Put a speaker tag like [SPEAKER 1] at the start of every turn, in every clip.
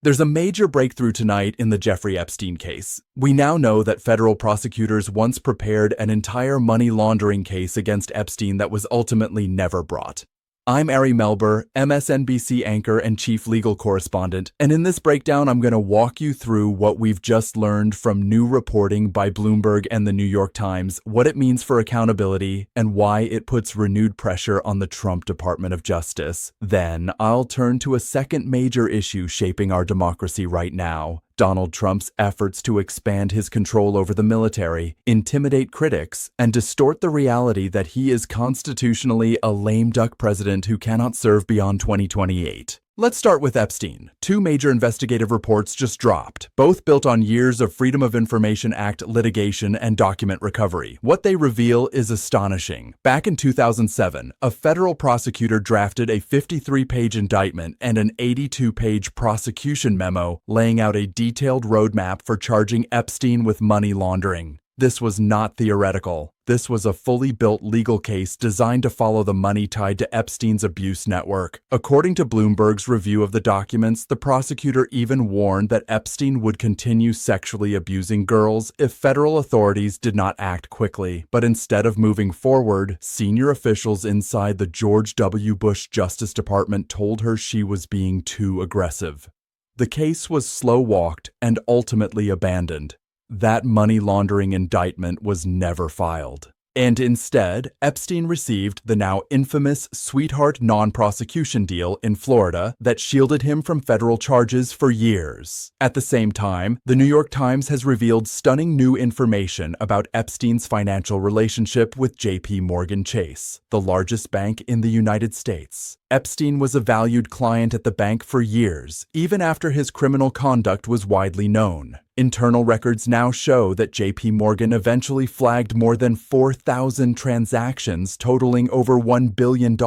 [SPEAKER 1] There's a major breakthrough tonight in the Jeffrey Epstein case. We now know that federal prosecutors once prepared an entire money laundering case against Epstein that was ultimately never brought. I'm Ari Melber, MSNBC anchor and chief legal correspondent, and in this breakdown I'm going to walk you through what we've just learned from new reporting by Bloomberg and the New York Times, what it means for accountability, and why it puts renewed pressure on the Trump Department of Justice. Then I'll turn to a second major issue shaping our democracy right now: Donald Trump's efforts to expand his control over the military, intimidate critics, and distort the reality that he is constitutionally a lame duck president who cannot serve beyond 2028. Let's start with Epstein. Two major investigative reports just dropped, both built on years of Freedom of Information Act litigation and document recovery. What they reveal is astonishing. Back in 2007, a federal prosecutor drafted a 53-page indictment and an 82-page prosecution memo laying out a detailed roadmap for charging Epstein with money laundering. This was not theoretical. This was a fully built legal case designed to follow the money tied to Epstein's abuse network. According to Bloomberg's review of the documents, the prosecutor even warned that Epstein would continue sexually abusing girls if federal authorities did not act quickly. But instead of moving forward, senior officials inside the George W. Bush Justice Department told her she was being too aggressive. The case was slow-walked and ultimately abandoned. That money laundering indictment was never filed. And instead, Epstein received the now infamous sweetheart non-prosecution deal in Florida that shielded him from federal charges for years. At the same time, the New York Times has revealed stunning new information about Epstein's financial relationship with JP Morgan Chase, the largest bank in the United States. Epstein was a valued client at the bank for years, even after his criminal conduct was widely known. Internal records now show that JP Morgan eventually flagged more than 4,000 transactions totaling over $1 billion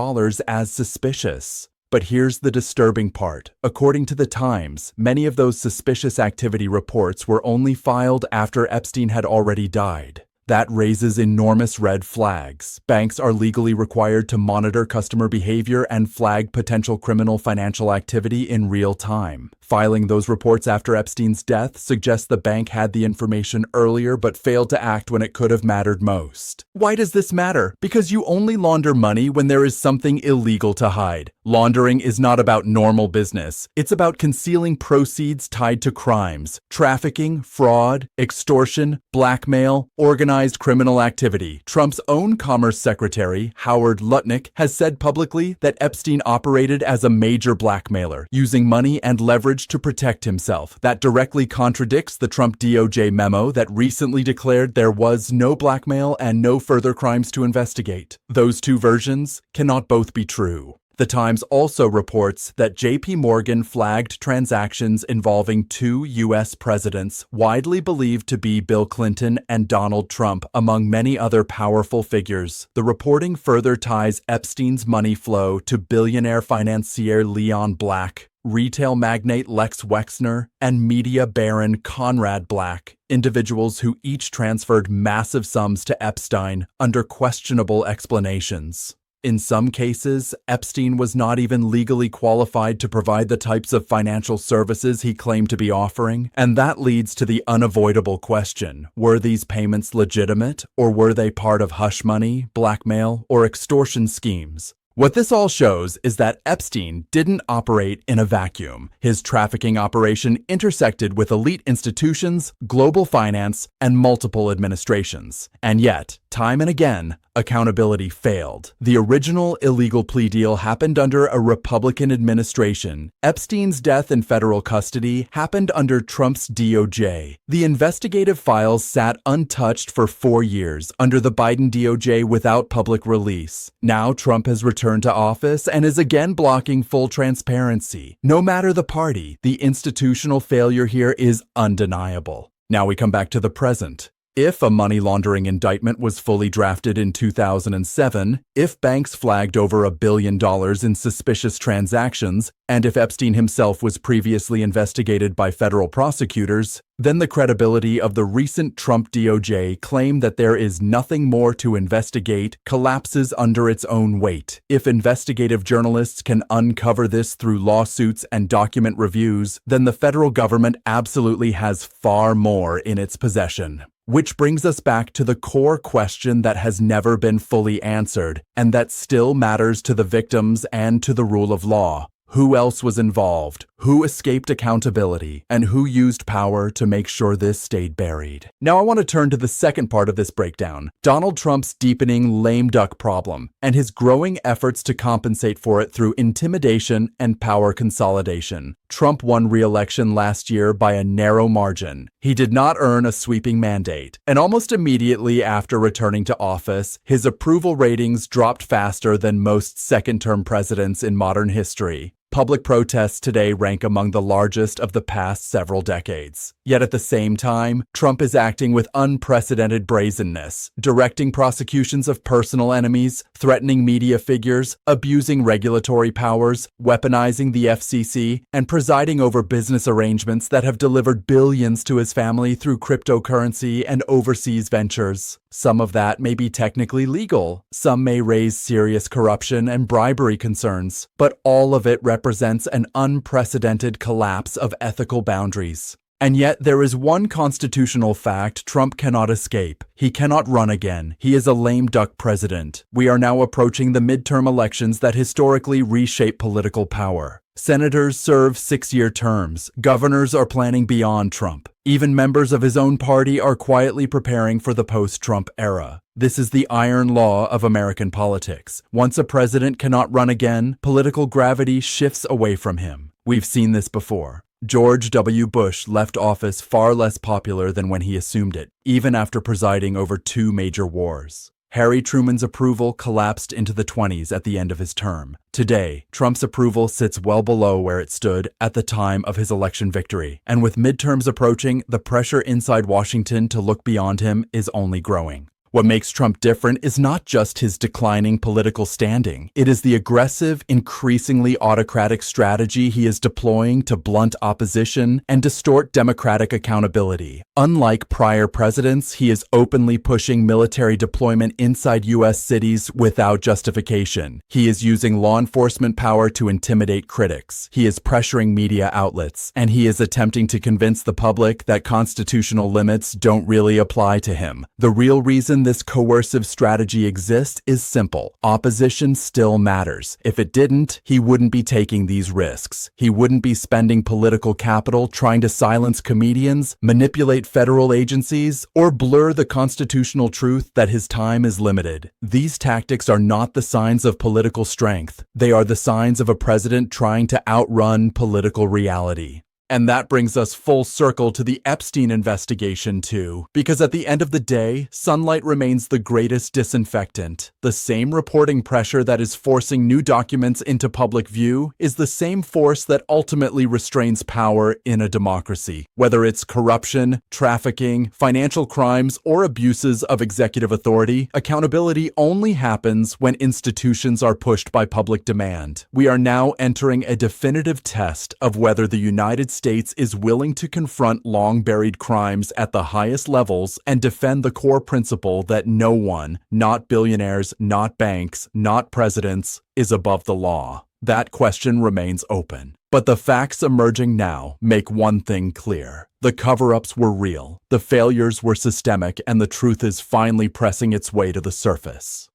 [SPEAKER 1] as suspicious. But here's the disturbing part. According to the Times, many of those suspicious activity reports were only filed after Epstein had already died. That raises enormous red flags. Banks are legally required to monitor customer behavior and flag potential criminal financial activity in real time. Filing those reports after Epstein's death suggests the bank had the information earlier but failed to act when it could have mattered most. Why does this matter? Because you only launder money when there is something illegal to hide. Laundering is not about normal business. It's about concealing proceeds tied to crimes, trafficking, fraud, extortion, blackmail, organized criminal activity. Trump's own Commerce Secretary, Howard Lutnick, has said publicly that Epstein operated as a major blackmailer, using money and leverage to protect himself. That directly contradicts the Trump DOJ memo that recently declared there was no blackmail and no further crimes to investigate. Those two versions cannot both be true. The Times also reports that JP Morgan flagged transactions involving two U.S. presidents, widely believed to be Bill Clinton and Donald Trump, among many other powerful figures. The reporting further ties Epstein's money flow to billionaire financier Leon Black, retail magnate Lex Wexner, and media baron Conrad Black, individuals who each transferred massive sums to Epstein under questionable explanations. In some cases, Epstein was not even legally qualified to provide the types of financial services he claimed to be offering, and that leads to the unavoidable question: were these payments legitimate, or were they part of hush money, blackmail, or extortion schemes? What this all shows is that Epstein didn't operate in a vacuum. His trafficking operation intersected with elite institutions, global finance, and multiple administrations. And yet, time and again, accountability failed. The original illegal plea deal happened under a Republican administration. Epstein's death in federal custody happened under Trump's DOJ. The investigative files sat untouched for 4 years under the Biden DOJ without public release. Now Trump has returned to office and is again blocking full transparency. No matter the party, the institutional failure here is undeniable. Now we come back to the present. If a money laundering indictment was fully drafted in 2007, if banks flagged over $1 billion in suspicious transactions, and if Epstein himself was previously investigated by federal prosecutors, then the credibility of the recent Trump DOJ claim that there is nothing more to investigate collapses under its own weight. If investigative journalists can uncover this through lawsuits and document reviews, then the federal government absolutely has far more in its possession. Which brings us back to the core question that has never been fully answered, and that still matters to the victims and to the rule of law. Who else was involved? Who escaped accountability? And who used power to make sure this stayed buried? Now I want to turn to the second part of this breakdown, Donald Trump's deepening lame duck problem, and his growing efforts to compensate for it through intimidation and power consolidation. Trump won re-election last year by a narrow margin. He did not earn a sweeping mandate, and almost immediately after returning to office, his approval ratings dropped faster than most second-term presidents in modern history. Public protests today rank among the largest of the past several decades. Yet at the same time, Trump is acting with unprecedented brazenness, directing prosecutions of personal enemies, threatening media figures, abusing regulatory powers, weaponizing the FCC, and presiding over business arrangements that have delivered billions to his family through cryptocurrency and overseas ventures. Some of that may be technically legal, some may raise serious corruption and bribery concerns, but all of it represents an unprecedented collapse of ethical boundaries. And yet there is one constitutional fact Trump cannot escape. He cannot run again. He is a lame duck president. We are now approaching the midterm elections that historically reshape political power. Senators serve 6-year terms. Governors are planning beyond Trump. Even members of his own party are quietly preparing for the post-Trump era. This is the iron law of American politics. Once a president cannot run again, political gravity shifts away from him. We've seen this before. George W. Bush left office far less popular than when he assumed it, even after presiding over 2 major wars. Harry Truman's approval collapsed into the 20s at the end of his term. Today, Trump's approval sits well below where it stood at the time of his election victory. And with midterms approaching, the pressure inside Washington to look beyond him is only growing. What makes Trump different is not just his declining political standing. It is the aggressive, increasingly autocratic strategy he is deploying to blunt opposition and distort democratic accountability. Unlike prior presidents, he is openly pushing military deployment inside U.S. cities without justification. He is using law enforcement power to intimidate critics. He is pressuring media outlets, and he is attempting to convince the public that constitutional limits don't really apply to him. The real reason this coercive strategy exists is simple. Opposition still matters. If it didn't, he wouldn't be taking these risks. He wouldn't be spending political capital trying to silence comedians, manipulate federal agencies, or blur the constitutional truth that his time is limited. These tactics are not the signs of political strength. They are the signs of a president trying to outrun political reality. And that brings us full circle to the Epstein investigation too, because at the end of the day, sunlight remains the greatest disinfectant. The same reporting pressure that is forcing new documents into public view is the same force that ultimately restrains power in a democracy. Whether it's corruption, trafficking, financial crimes, or abuses of executive authority, accountability only happens when institutions are pushed by public demand. We are now entering a definitive test of whether the United States is willing to confront long-buried crimes at the highest levels and defend the core principle that no one, not billionaires, not banks, not presidents, is above the law. That question remains open. But the facts emerging now make one thing clear. The cover-ups were real, the failures were systemic, and the truth is finally pressing its way to the surface.